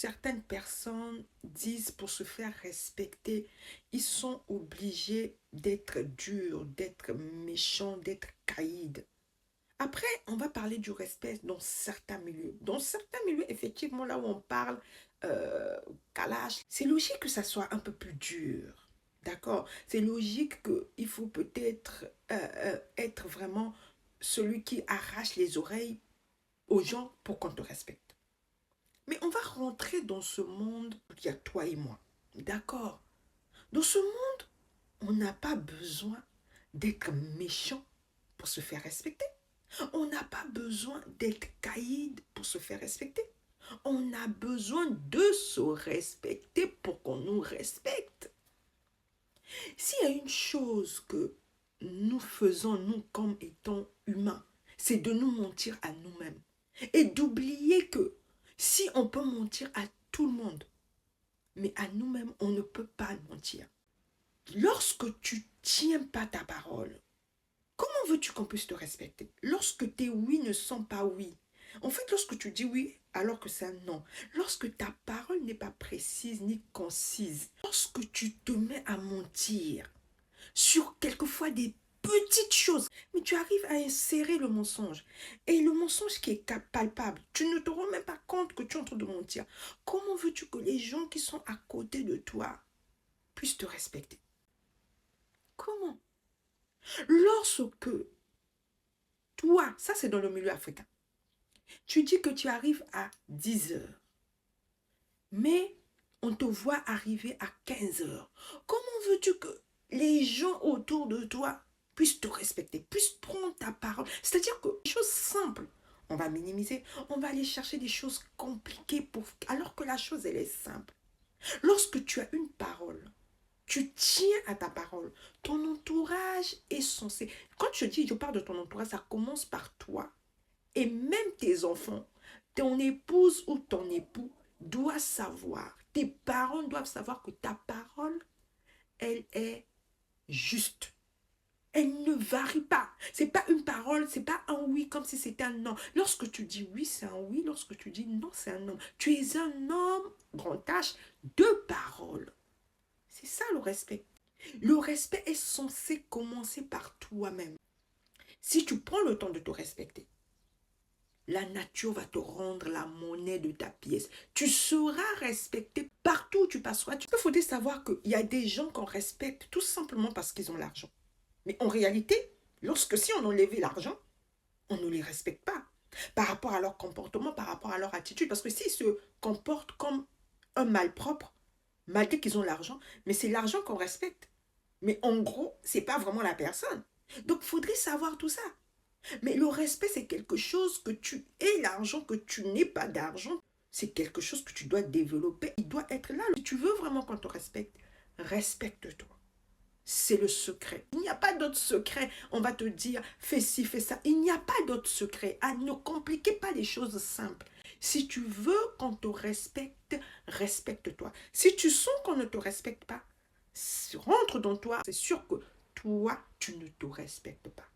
certaines personnes disent pour se faire respecter, ils sont obligés d'être durs, d'être méchants, d'être caïds. Après, on va parler du respect dans certains milieux. Dans certains milieux, effectivement, là où on parle calage, c'est logique que ça soit un peu plus dur. D'accord? C'est logique qu'il faut peut-être être vraiment celui qui arrache les oreilles aux gens pour qu'on te respecte. Mais on va rentrer dans ce monde où il y a toi et moi. D'accord? Dans ce monde, on n'a pas besoin d'être méchant pour se faire respecter. On n'a pas besoin d'être caïd pour se faire respecter. On a besoin de se respecter pour qu'on nous respecte. S'il y a une chose que nous faisons, nous, comme étant humains, c'est de nous mentir à nous-mêmes. Et d'oublier que si on peut mentir à tout le monde, mais à nous-mêmes, on ne peut pas mentir. Lorsque tu tiens pas ta parole, comment veux-tu qu'on puisse te respecter? Lorsque tes oui ne sont pas oui. En fait, lorsque tu dis oui alors que c'est un non. Lorsque ta parole n'est pas précise ni concise. Lorsque tu te mets à mentir sur quelquefois des petites choses. Mais tu arrives à insérer le mensonge. Et le mensonge qui est palpable, tu ne te rends même pas compte que tu es en train de mentir. Comment veux-tu que les gens qui sont à côté de toi puissent te respecter? Comment? Lorsque toi, ça c'est dans le milieu africain, tu dis que tu arrives à 10 heures, mais on te voit arriver à 15 heures. Comment veux-tu que les gens autour de toi puissent te respecter, puissent prendre ta parole? C'est-à-dire que les choses simples, on va minimiser, on va aller chercher des choses compliquées alors que la chose, elle est simple. Lorsque tu as une parole, tu tiens à ta parole. Ton entourage est censé... Quand je dis, je parle de ton entourage, ça commence par toi. Et même tes enfants, ton épouse ou ton époux doit savoir, tes parents doivent savoir que ta parole, elle est juste. Elle ne varie pas. C'est pas une parole, c'est pas un oui comme si c'était un non. Lorsque tu dis oui, c'est un oui. Lorsque tu dis non, c'est un non. Tu es un homme, grand H, de parole. C'est ça le respect. Le respect est censé commencer par toi-même. Si tu prends le temps de te respecter, la nature va te rendre la monnaie de ta pièce. Tu seras respecté partout où tu passeras. Il faut savoir qu'il y a des gens qu'on respecte tout simplement parce qu'ils ont l'argent. Mais en réalité, si on enlevait l'argent, on ne les respecte pas. Par rapport à leur comportement, par rapport à leur attitude. Parce que s'ils se comportent comme un malpropre, malgré qu'ils ont l'argent, mais c'est l'argent qu'on respecte. Mais en gros, ce n'est pas vraiment la personne. Donc, il faudrait savoir tout ça. Mais le respect, c'est quelque chose que tu aies l'argent, que tu n'aies pas d'argent. C'est quelque chose que tu dois développer. Il doit être là. Si tu veux vraiment qu'on te respecte, respecte-toi. C'est le secret. Il n'y a pas d'autre secret. On va te dire, fais ci, fais ça. Il n'y a pas d'autre secret. Ah, ne compliquez pas les choses simples. Si tu veux qu'on te respecte, respecte-toi. Si tu sens qu'on ne te respecte pas, rentre dans toi. C'est sûr que toi, tu ne te respectes pas.